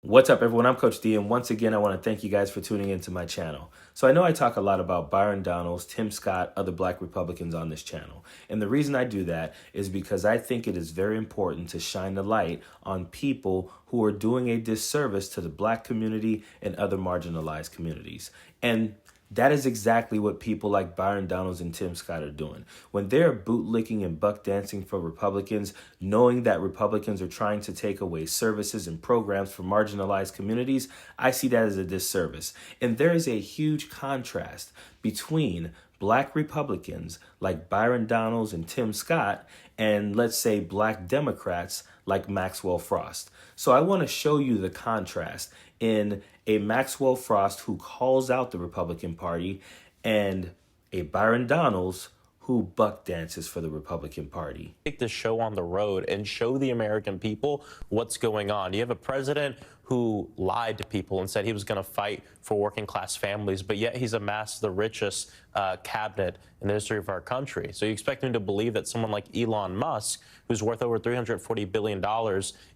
What's up, everyone? I'm Coach D, and once again, I want to thank you guys for tuning into my channel. So I know I talk a lot about BYRON Donalds, Tim Scott, other Black Republicans on this channel. And the reason I do that is because I think it is very important to shine the light on people who are doing a disservice to the Black community and other marginalized communities. And that is exactly what people like BYRON Donalds and Tim Scott are doing. When they're bootlicking and buck dancing for Republicans, knowing that Republicans are trying to take away services and programs for marginalized communities, I see that as a disservice. And there is a huge contrast between Black Republicans like BYRON Donalds and Tim Scott and, let's say, Black Democrats like Maxwell Frost. So I want to show you the contrast in a Maxwell Frost who calls out the Republican Party and a BYRON Donalds who buck dances for the Republican Party. Take this show on the road and show the American people what's going on. You have a president who lied to people and said he was going to fight for working class families, but yet he's amassed the richest cabinet in the history of our country. So you expect him to believe that someone like Elon Musk, who's worth over $340 billion,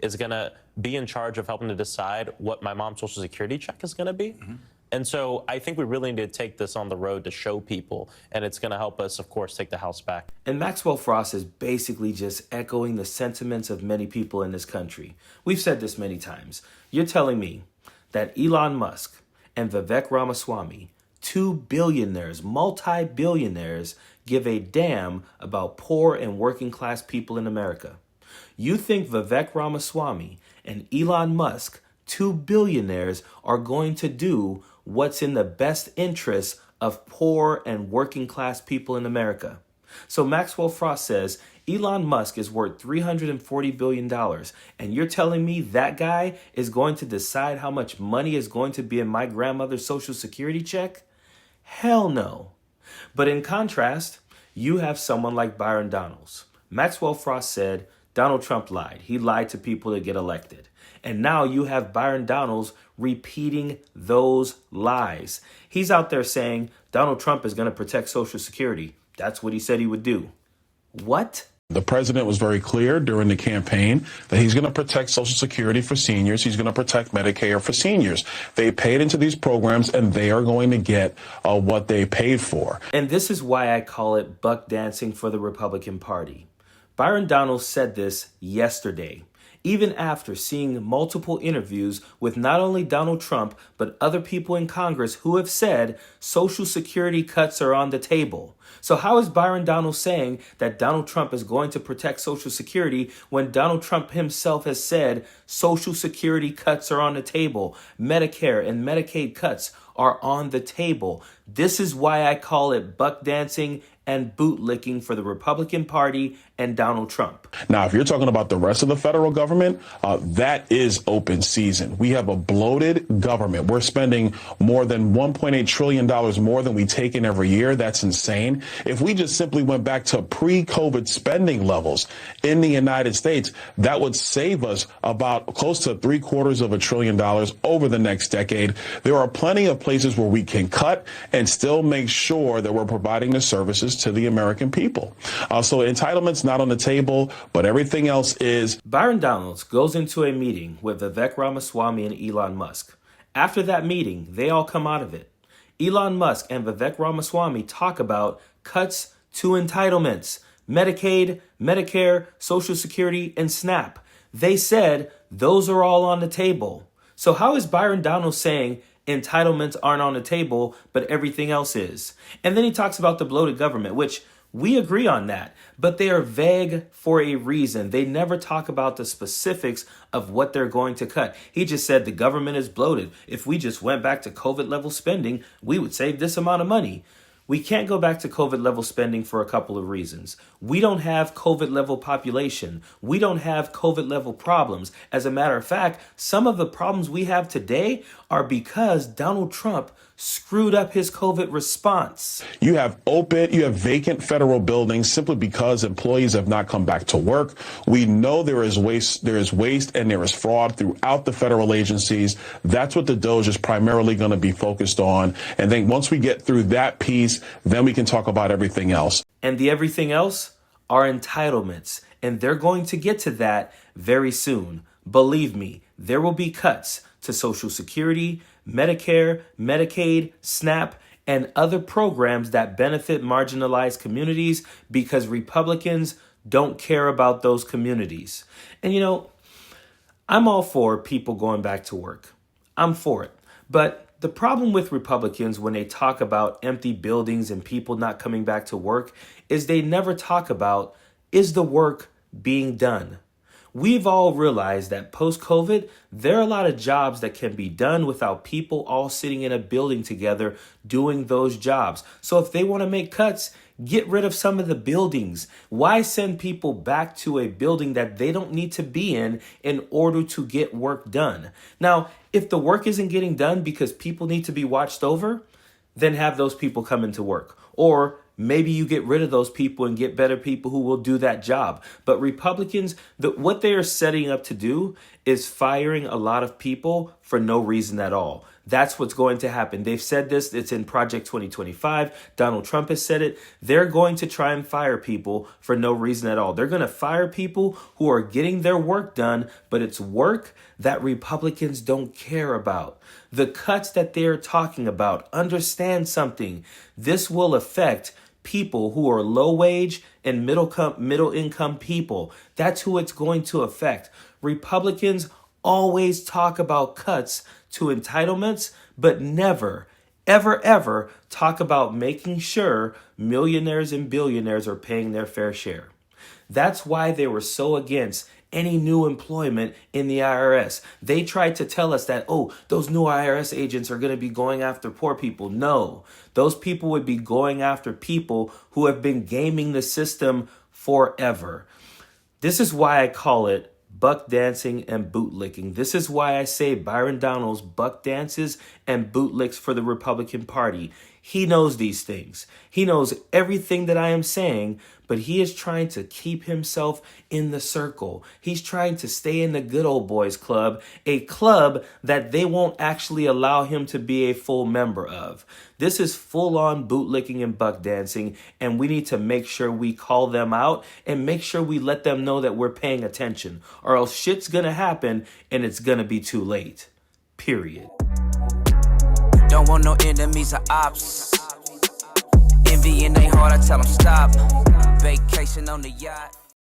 is going to be in charge of helping to decide what my mom's Social Security check is going to be? Mm-hmm. And so I think we really need to take this on the road to show people, and it's going to help us, of course, take the House back. And Maxwell Frost is basically just echoing the sentiments of many people in this country. We've said this many times. You're telling me that Elon Musk and Vivek Ramaswamy, two billionaires, multi-billionaires, give a damn about poor and working class people in America. You think Vivek Ramaswamy and Elon Musk, two billionaires, are going to do what's in the best interest of poor and working class people in America? So Maxwell Frost says Elon Musk is worth $340 billion, and you're telling me that guy is going to decide how much money is going to be in my grandmother's Social Security check? Hell no. But in contrast, you have someone like BYRON Donalds. Maxwell Frost said Donald Trump lied. He lied to people to get elected. And now you have BYRON Donalds repeating those lies. He's out there saying Donald Trump is going to protect Social Security. That's what he said he would do. What? The president was very clear during the campaign that he's going to protect Social Security for seniors. He's going to protect Medicare for seniors. They paid into these programs, and they are going to get what they paid for. And this is why I call it buck dancing for the Republican Party. BYRON Donalds said this yesterday, even after seeing multiple interviews with not only Donald Trump, but other people in Congress who have said Social Security cuts are on the table. So how is BYRON Donalds saying that Donald Trump is going to protect Social Security when Donald Trump himself has said Social Security cuts are on the table, Medicare and Medicaid cuts are on the table? This is why I call it buck dancing and bootlicking for the Republican Party and Donald Trump. Now, if you're talking about the rest of the federal government, that is open season. We have a bloated government. We're spending more than $1.8 trillion more than we take in every year. That's insane. If we just simply went back to pre-COVID spending levels in the United States, that would save us about close to $750 billion over the next decade. There are plenty of places where we can cut and still make sure that we're providing the services to the American people. So entitlements not on the table, but everything else is. BYRON Donalds goes into a meeting with Vivek Ramaswamy and Elon Musk. After that meeting, they all come out of it. Elon Musk and Vivek Ramaswamy talk about cuts to entitlements, Medicaid, Medicare, Social Security, and SNAP. They said those are all on the table. So how is BYRON Donalds saying entitlements aren't on the table, but everything else is? And then he talks about the bloated government, which we agree on that, but they are vague for a reason. They never talk about the specifics of what they're going to cut. He just said the government is bloated. If we just went back to COVID level spending, we would save this amount of money. We can't go back to COVID level spending for a couple of reasons. We don't have COVID level population. We don't have COVID level problems. As a matter of fact, some of the problems we have today are because Donald Trump screwed up his COVID response. You have vacant federal buildings simply because employees have not come back to work. We know there is waste and there is fraud throughout the federal agencies. That's what the DOGE is primarily going to be focused on. And then once we get through that piece, then we can talk about everything else. And the everything else are entitlements. And they're going to get to that very soon. Believe me, there will be cuts to Social Security, Medicare, Medicaid, SNAP, and other programs that benefit marginalized communities because Republicans don't care about those communities. And you know, I'm all for people going back to work. I'm for it. But the problem with Republicans when they talk about empty buildings and people not coming back to work is they never talk about, is the work being done? We've all realized that post-COVID, there are a lot of jobs that can be done without people all sitting in a building together doing those jobs. So if they want to make cuts, get rid of some of the buildings. Why send people back to a building that they don't need to be in order to get work done? Now, if the work isn't getting done because people need to be watched over, then have those people come into work. Or maybe you get rid of those people and get better people who will do that job. But Republicans, what they are setting up to do is firing a lot of people for no reason at all. That's what's going to happen. They've said this. It's in Project 2025. Donald Trump has said it. They're going to try and fire people for no reason at all. They're going to fire people who are getting their work done, but it's work that Republicans don't care about. The cuts that they're talking about, understand something. This will affect people who are low wage and middle income people. That's who it's going to affect. Republicans always talk about cuts to entitlements, but never, ever talk about making sure millionaires and billionaires are paying their fair share. That's why they were so against any new employment in the IRS. They tried to tell us that, oh, those new IRS agents are going to be going after poor people. No, those people would be going after people who have been gaming the system forever. This is why I call it buck dancing and bootlicking. This is why I say Byron Donalds buck dances and bootlicks for the Republican Party. He knows these things. He knows everything that I am saying, but he is trying to keep himself in the circle. He's trying to stay in the good old boys club, a club that they won't actually allow him to be a full member of. This is full-on bootlicking and buck dancing, and we need to make sure we call them out and make sure we let them know that we're paying attention, or else shit's gonna happen and it's gonna be too late. Period. Don't want no enemies or ops. Envy in they heart, I tell them stop. Vacation on the yacht.